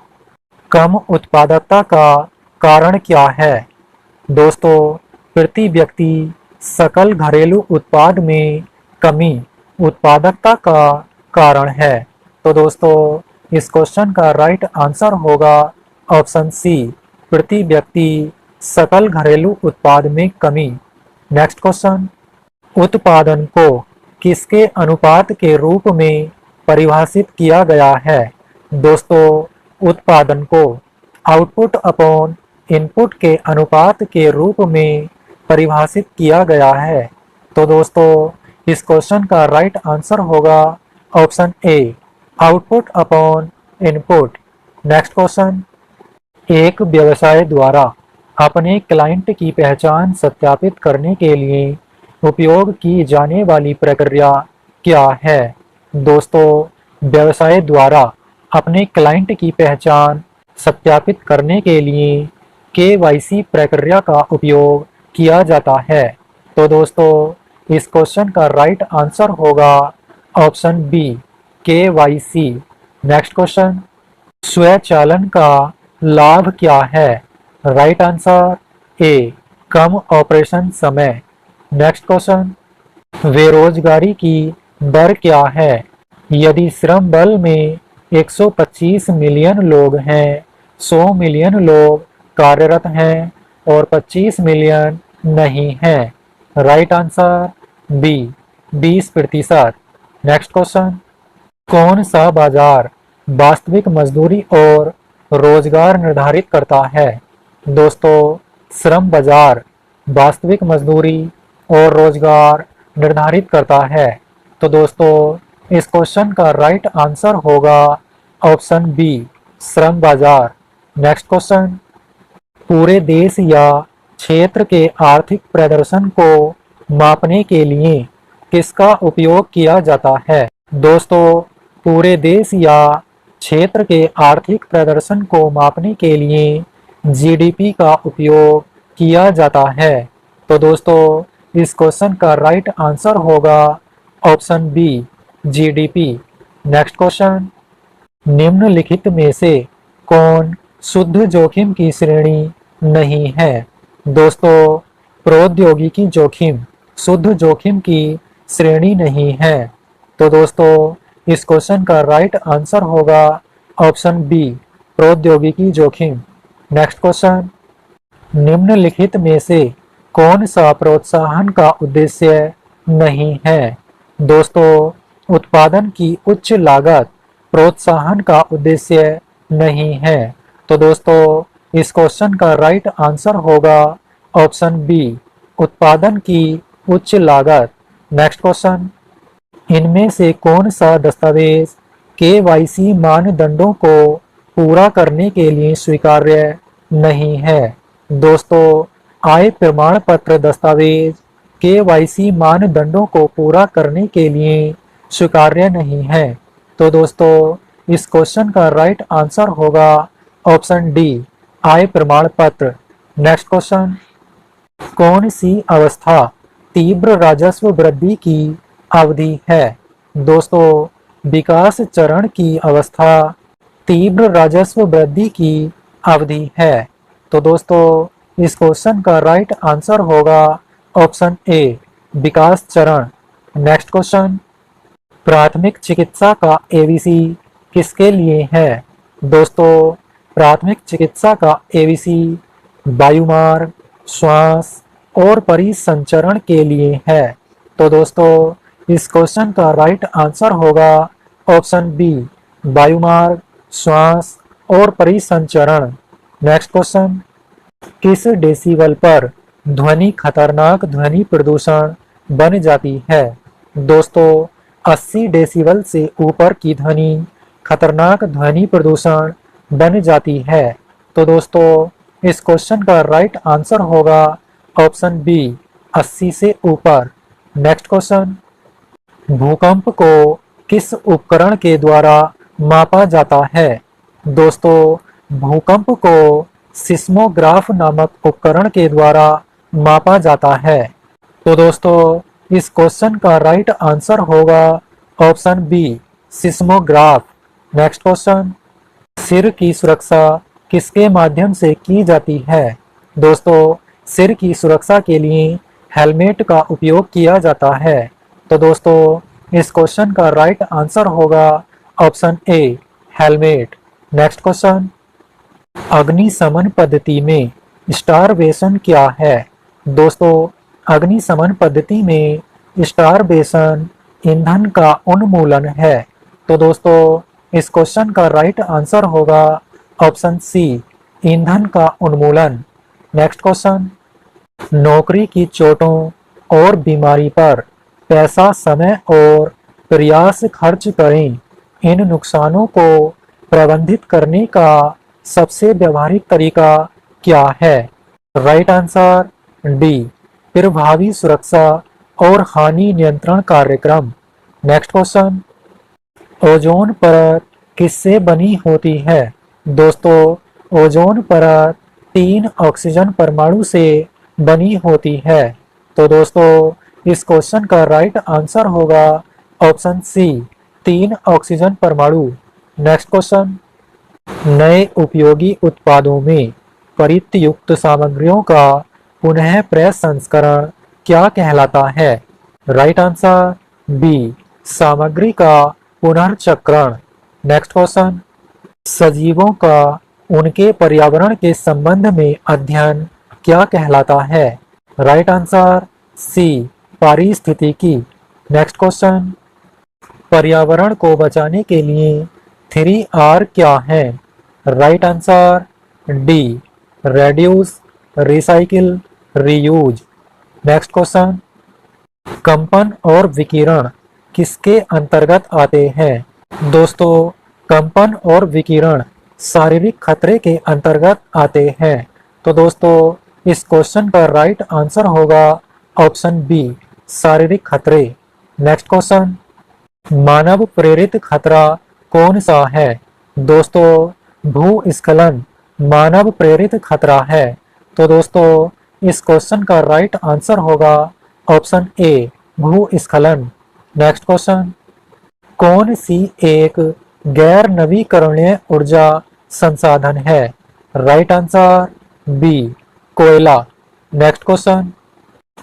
कम उत्पादकता का कारण क्या है? दोस्तों, प्रति व्यक्ति सकल घरेलू उत्पाद में कमी उत्पादकता का कारण है। तो दोस्तों, इस क्वेश्चन का राइट आंसर होगा ऑप्शन सी, प्रति व्यक्ति सकल घरेलू उत्पाद में कमी। नेक्स्ट क्वेश्चन, उत्पादन को किसके अनुपात के रूप में परिभाषित किया गया है? दोस्तों, उत्पादन को आउटपुट अपॉन इनपुट के अनुपात के रूप में परिभाषित किया गया है। तो दोस्तों, इस क्वेश्चन का राइट आंसर होगा ऑप्शन ए, output upon input. Next question, एक व्यवसाय द्वारा अपने क्लाइंट की पहचान सत्यापित करने के लिए उपयोग की जाने वाली प्रक्रिया क्या है? दोस्तों, व्यवसाय द्वारा अपने क्लाइंट की पहचान सत्यापित करने के लिए केवाईसी प्रक्रिया का उपयोग किया जाता है। तो दोस्तों, इस क्वेश्चन का राइट आंसर होगा option B, KYC. Next question, स्वचालन का लाभ क्या है? राइट आंसर ए, कम ऑपरेशन समय। नेक्स्ट क्वेश्चन, बेरोजगारी की दर क्या है? यदि श्रम बल में 125 मिलियन लोग हैं, 100 मिलियन लोग कार्यरत हैं और 25 मिलियन नहीं हैं। Right answer B, 20%। Next question, कौन सा बाजार वास्तविक मजदूरी और रोजगार निर्धारित करता है? दोस्तों, श्रम बाजार वास्तविक मजदूरी और रोजगार निर्धारित करता है। तो दोस्तों, इस क्वेश्चन का राइट आंसर होगा ऑप्शन बी, श्रम बाजार। नेक्स्ट क्वेश्चन, पूरे देश या क्षेत्र के आर्थिक प्रदर्शन को मापने के लिए किसका उपयोग किया जाता है? दोस्तों, पूरे देश या क्षेत्र के आर्थिक प्रदर्शन को मापने के लिए जीडीपी का उपयोग किया जाता है। तो दोस्तों, इस क्वेश्चन का राइट आंसर होगा option B, GDP. Next question, निम्नलिखित में से कौन शुद्ध जोखिम की श्रेणी नहीं है? दोस्तों, प्रौद्योगिकी जोखिम शुद्ध जोखिम की श्रेणी नहीं है। तो दोस्तों, इस क्वेश्चन का राइट आंसर होगा ऑप्शन बी, प्रौद्योगिकी जोखिम। नेक्स्ट क्वेश्चन, निम्नलिखित में से कौन सा प्रोत्साहन का उद्देश्य नहीं है? दोस्तों, उत्पादन की उच्च लागत प्रोत्साहन का उद्देश्य नहीं है। तो दोस्तों, इस क्वेश्चन का राइट आंसर होगा ऑप्शन बी, उत्पादन की उच्च लागत। नेक्स्ट क्वेश्चन, इनमें से कौन सा दस्तावेज केवाईसी मानदंडों को पूरा करने के लिए स्वीकार्य नहीं है? दोस्तों, आय प्रमाण पत्र दस्तावेज केवाईसी मानदंडों को पूरा करने के लिए स्वीकार्य नहीं है। तो दोस्तों, इस क्वेश्चन का राइट आंसर होगा ऑप्शन डी, आय प्रमाण पत्र। नेक्स्ट क्वेश्चन, कौन सी अवस्था तीव्र राजस्व वृद्धि की अवधि है? दोस्तों, विकास चरण की अवस्था तीव्र राजस्व वृद्धि की अवधि है। तो दोस्तों, इस क्वेश्चन का राइट आंसर होगा ऑप्शन ए, विकास चरण। नेक्स्ट क्वेश्चन, प्राथमिक चिकित्सा का एबीसी किसके लिए है? दोस्तों, प्राथमिक चिकित्सा का एबीसी वायुमार्ग, श्वास और परिसंचरण के लिए है। तो दोस्तों, इस क्वेश्चन का राइट आंसर होगा ऑप्शन बी, वायुमार्ग, श्वास और परिसंचरण। नेक्स्ट क्वेश्चन, किस डेसिबल पर ध्वनि खतरनाक ध्वनि प्रदूषण बन जाती है? दोस्तों, 80 डेसिबल से ऊपर की ध्वनि खतरनाक ध्वनि प्रदूषण बन जाती है। तो दोस्तों, इस क्वेश्चन का राइट आंसर होगा ऑप्शन बी, 80 से ऊपर। नेक्स्ट क्वेश्चन, भूकंप को किस उपकरण के द्वारा मापा जाता है? दोस्तों, भूकंप को सिस्मोग्राफ नामक उपकरण के द्वारा मापा जाता है। तो दोस्तों, इस क्वेश्चन का राइट आंसर होगा option B, seismograph. Next question, सिर की सुरक्षा किसके माध्यम से की जाती है? दोस्तों, सिर की सुरक्षा के लिए हेलमेट का उपयोग किया जाता है। तो दोस्तों, इस क्वेश्चन का राइट आंसर होगा ऑप्शन ए, हेलमेट। नेक्स्ट क्वेश्चन, अग्निशमन पद्धति में स्टारवेशन क्या है? दोस्तों, अग्निशमन पद्धति में स्टारवेशन ईंधन का उन्मूलन है। तो दोस्तों, इस क्वेश्चन का राइट आंसर होगा ऑप्शन सी, ईंधन का उन्मूलन। नेक्स्ट क्वेश्चन, नौकरी की चोटों और बीमारी पर पैसा, समय और प्रयास खर्च करें। इन नुकसानों को प्रबंधित करने का सबसे व्यवहारिक तरीका क्या है? राइट आंसर डी, प्रभावी सुरक्षा और हानि नियंत्रण कार्यक्रम। नेक्स्ट क्वेश्चन, ओजोन परत किससे बनी होती है? दोस्तों, ओजोन परत 3 ऑक्सीजन परमाणु से बनी होती है। तो दोस्तों, इस क्वेश्चन का राइट आंसर होगा ऑप्शन सी, 3 ऑक्सीजन परमाणु। नेक्स्ट क्वेश्चन, नए उपयोगी उत्पादों में परितयुक्त सामग्रियों का पुनः प्रसंस्करण क्या कहलाता है? राइट आंसर बी, सामग्री का पुनर्चक्रण। नेक्स्ट क्वेश्चन, सजीवों का उनके पर्यावरण के संबंध में अध्ययन क्या कहलाता है? राइट आंसर सी, पारिस्थितिकी। नेक्स्ट क्वेश्चन, पर्यावरण को बचाने के लिए 3R क्या है? Right answer D, reduce, recycle, reuse. Next question, कंपन और विकिरण किसके अंतर्गत आते हैं? दोस्तों, कंपन और विकिरण शारीरिक खतरे के अंतर्गत आते हैं। तो दोस्तों, इस क्वेश्चन का राइट आंसर होगा ऑप्शन बी, शारीरिक खतरे। नेक्स्ट क्वेश्चन, मानव प्रेरित खतरा कौन सा है? दोस्तों, भूस्खलन मानव प्रेरित खतरा है। तो दोस्तों, इस क्वेश्चन का राइट आंसर होगा ऑप्शन ए, भूस्खलन। नेक्स्ट क्वेश्चन, कौन सी एक गैर नवीकरणीय ऊर्जा संसाधन है? राइट आंसर बी कोयला। नेक्स्ट क्वेश्चन,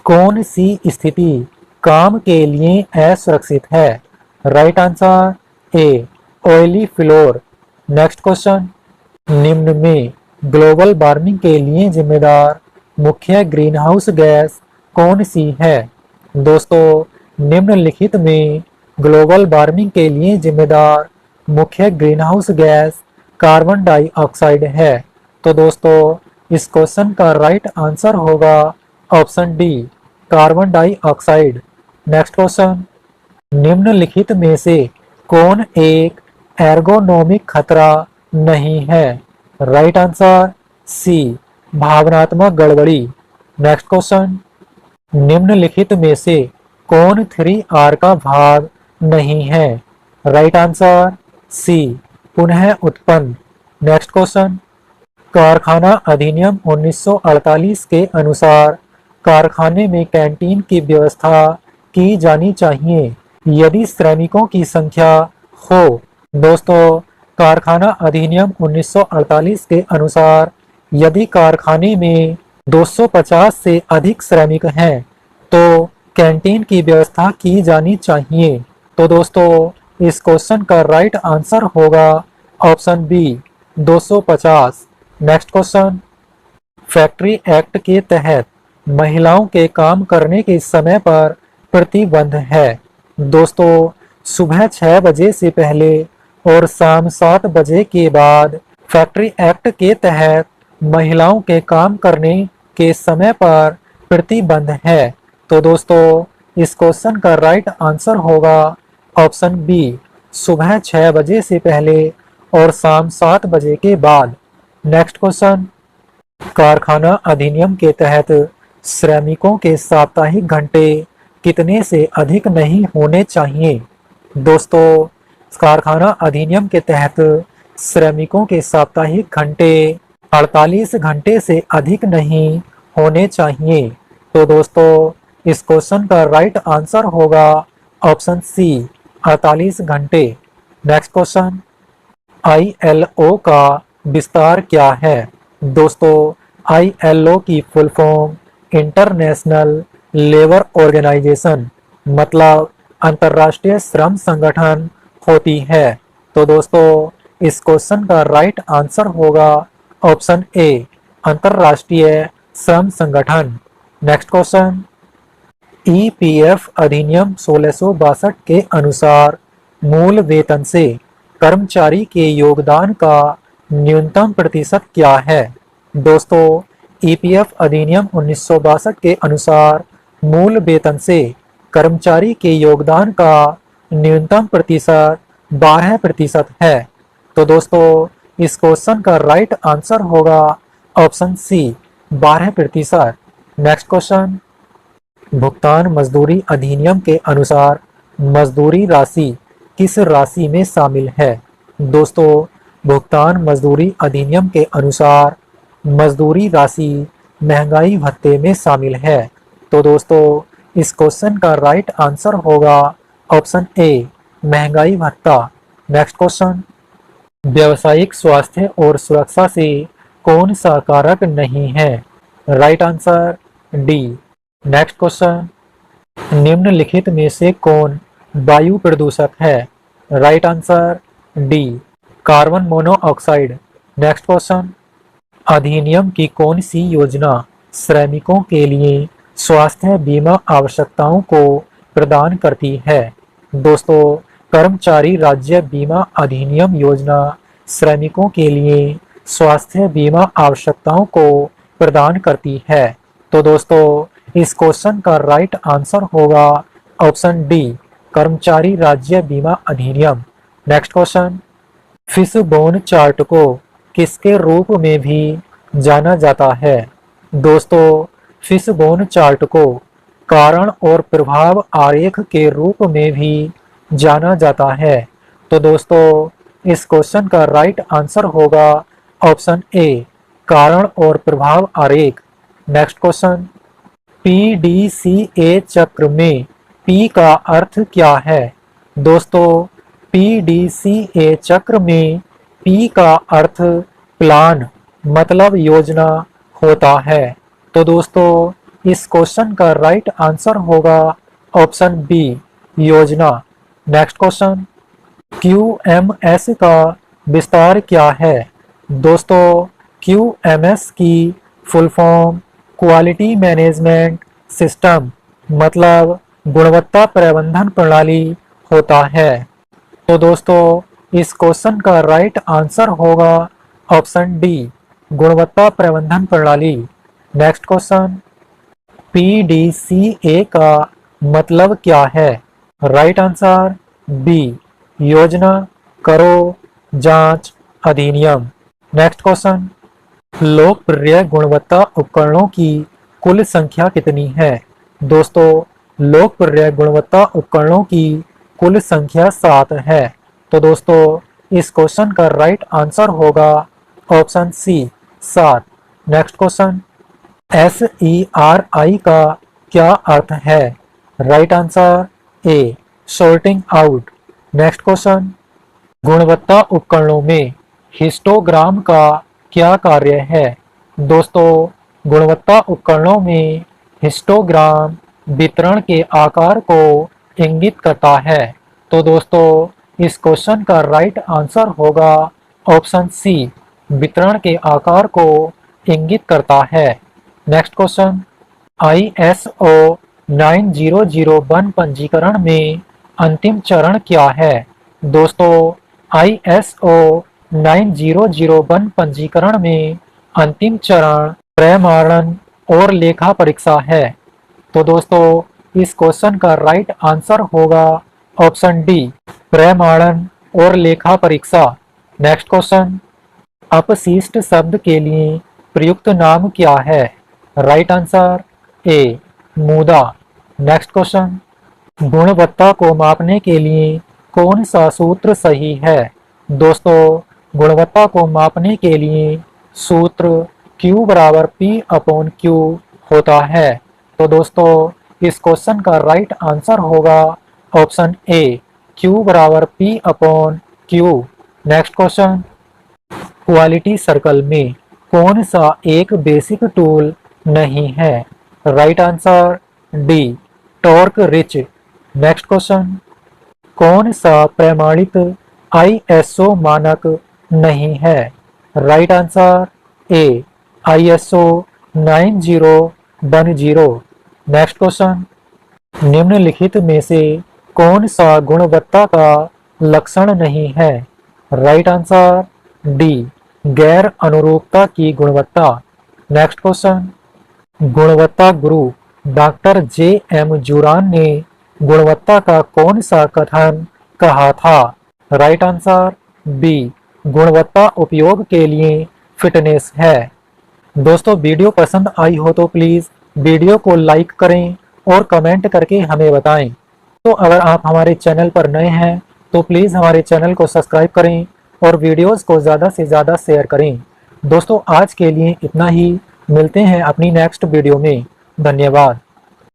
कौन सी स्थिति काम के लिए असुरक्षित है? राइट आंसर ए ऑयली फ्लोर। नेक्स्ट क्वेश्चन, निम्न में ग्लोबल वार्मिंग के लिए जिम्मेदार मुख्य ग्रीन हाउस गैस कौन सी है? दोस्तों, निम्नलिखित में ग्लोबल वार्मिंग के लिए जिम्मेदार मुख्य green house gas carbon dioxide है। तो दोस्तों, इस क्वेश्चन का राइट आंसर होगा option D carbon dioxide. Next question, निम्नलिखित में से कौन एक एर्गोनोमिक खतरा नहीं है? राइट आंसर सी भावनात्मक गड़बड़ी। नेक्स्ट क्वेश्चन, निम्नलिखित में से कौन 3R का भाग नहीं है? राइट आंसर सी पुनः उत्पन्न। नेक्स्ट क्वेश्चन, कारखाना अधिनियम 1948 के अनुसार कारखाने में कैंटीन की व्यवस्था की जानी चाहिए यदि श्रमिकों की संख्या हो। दोस्तों, कारखाना अधिनियम 1948 के अनुसार यदि कारखाने में 250 से अधिक श्रमिक हैं तो कैंटीन की व्यवस्था की जानी चाहिए। तो दोस्तों, इस क्वेश्चन का राइट आंसर होगा option B 250। Next question, factory act के तहत महिलाओं के काम करने के समय पर प्रतिबंध है। दोस्तों, सुबह 6 बजे से पहले और शाम 7 बजे के बाद फैक्ट्री एक्ट के तहत महिलाओं के काम करने के समय पर प्रतिबंध है। तो दोस्तों, इस क्वेश्चन का राइट आंसर होगा ऑप्शन बी सुबह 6 बजे से पहले और शाम 7 बजे के बाद। नेक्स्ट क्वेश्चन, कारखाना अधिनियम के तहत श्रमिकों के साप्ताहिक घंटे कितने से अधिक नहीं होने चाहिए? दोस्तों, कारखाना अधिनियम के तहत श्रमिकों के साप्ताहिक घंटे 48 घंटे से अधिक नहीं होने चाहिए। तो दोस्तों, इस क्वेश्चन का राइट आंसर होगा ऑप्शन सी 48 घंटे। नेक्स्ट क्वेश्चन, ILO का विस्तार क्या है? दोस्तों, ILO की full form international labour organisation मतलब अंतर्राष्ट्रीय श्रम संगठन होती है। तो दोस्तों, इस क्वेश्चन का राइट आंसर होगा ऑप्शन ए अंतर्राष्ट्रीय श्रम संगठन। नेक्स्ट क्वेश्चन, EPF अधिनियम 1662 के अनुसार मूल वेतन से कर्मचारी के योगदान का न्यूनतम प्रतिशत क्या है? दोस्तों, EPF अधिनियम 1962 के अनुसार मूल वेतन से कर्मचारी के योगदान का न्यूनतम प्रतिशत 12% है। तो दोस्तों, इस क्वेश्चन का राइट आंसर होगा ऑप्शन सी 12%। नेक्स्ट क्वेश्चन, भुगतान मजदूरी अधिनियम के अनुसार मजदूरी राशि किस राशि में शामिल है? दोस्तों, भुगतान मजदूरी अधिनियम के अनुसार मजदूरी राशि महंगाई भत्ते में शामिल है। तो दोस्तों, इस क्वेश्चन का राइट आंसर होगा ऑप्शन ए महंगाई भत्ता। नेक्स्ट क्वेश्चन, व्यावसायिक स्वास्थ्य और सुरक्षा से कौन सा कारक नहीं है? Right answer D. Next question, निम्नलिखित में से कौन वायु प्रदूषक है? Right answer D carbon monoxide. Next question, अधिनियम की कौन सी योजना श्रमिकों के लिए स्वास्थ्य बीमा आवश्यकताओं को प्रदान करती है? दोस्तों, कर्मचारी राज्य बीमा अधिनियम योजना श्रमिकों के लिए स्वास्थ्य बीमा आवश्यकताओं को प्रदान करती है। तो दोस्तों, इस क्वेश्चन का राइट आंसर होगा ऑप्शन डी कर्मचारी राज्य बीमा अधिनियम। नेक्स्ट क्वेश्चन, फिशबोन चार्ट को किसके रूप में भी जाना जाता है? दोस्तों, फिशबोन चार्ट को कारण और प्रभाव आरेख के रूप में भी जाना जाता है। तो दोस्तों, इस क्वेश्चन का राइट आंसर होगा ऑप्शन ए कारण और प्रभाव आरेख। नेक्स्ट क्वेश्चन, PDCA चक्र में P का अर्थ क्या है? दोस्तों, PDCA चक्र में P का अर्थ प्लान मतलब योजना होता है। तो दोस्तों इस क्वेश्चन का राइट आंसर होगा ऑप्शन बी, योजना। नेक्स्ट क्वेश्चन, QMS का विस्तार क्या है? दोस्तों QMS की full form quality management system मतलब गुणवत्ता प्रबंधन प्रणाली होता है। तो दोस्तों इस क्वेश्चन का राइट आंसर होगा ऑप्शन डी, गुणवत्ता प्रबंधन प्रणाली। नेक्स्ट क्वेश्चन, PDCA का मतलब क्या है? राइट आंसर बी, योजना, करो, जांच, अधिनियम। नेक्स्ट क्वेश्चन, लोकप्रिय गुणवत्ता उपकरणों की कुल संख्या कितनी है? दोस्तों लोकप्रिय गुणवत्ता उपकरणों की कुल संख्या 7 है। तो दोस्तों इस क्वेश्चन का राइट आंसर होगा option C, 7। Next question, SERI का क्या अर्थ है? Right answer A, sorting out. Next question, गुणवत्ता उपकरणों में हिस्टोग्राम का क्या कार्य है? दोस्तों गुणवत्ता उपकरणों में हिस्टोग्राम वितरण के आकार को इंगित करता है। तो दोस्तों इस क्वेश्चन का राइट आंसर होगा ऑप्शन सी, वितरण के आकार को इंगित करता है। नेक्स्ट क्वेश्चन, ISO 9001 पंजीकरण में अंतिम चरण क्या है? दोस्तों ISO 9001 पंजीकरण में अंतिम चरण प्रमाणन और लेखा परीक्षा है। तो दोस्तों इस क्वेश्चन का राइट आंसर होगा ऑप्शन डी, प्रमाणन और लेखा परीक्षा। नेक्स्ट क्वेश्चन, अपशिष्ट शब्द के लिए प्रयुक्त नाम क्या है? राइट आंसर ए, मुदा। नेक्स्ट क्वेश्चन, गुणवत्ता को मापने के लिए कौन सा सूत्र सही है? दोस्तों गुणवत्ता को मापने के लिए सूत्र Q बराबर P/Q होता है। तो दोस्तों इस क्वेश्चन का राइट आंसर होगा ऑप्शन ए, Q बराबर P/Q। Next question, quality circle में कौन सा एक बेसिक टूल नहीं है? Right answer D, torque rich. Next question, कौन सा प्रमाणित ISO मानक नहीं है? राइट आंसर ए, ISO 9010। नेक्स्ट क्वेश्चन, निम्नलिखित में से कौन सा गुणवत्ता का लक्षण नहीं है? राइट आंसर डी, गैर अनुरूपता की गुणवत्ता। नेक्स्ट क्वेश्चन, गुणवत्ता गुरु डॉक्टर JM जुरान ने गुणवत्ता का कौन सा कथन कहा था? राइट आंसर बी, गुणवत्ता उपयोग के लिए फिटनेस है। दोस्तों वीडियो पसंद आई हो तो प्लीज़ वीडियो को लाइक करें और कमेंट करके हमें बताएं। तो अगर आप हमारे चैनल पर नए हैं तो प्लीज़ हमारे चैनल को सब्सक्राइब करें और वीडियोस को ज़्यादा से ज़्यादा शेयर करें। दोस्तों आज के लिए इतना ही, मिलते हैं अपनी नेक्स्ट वीडियो में। धन्यवाद।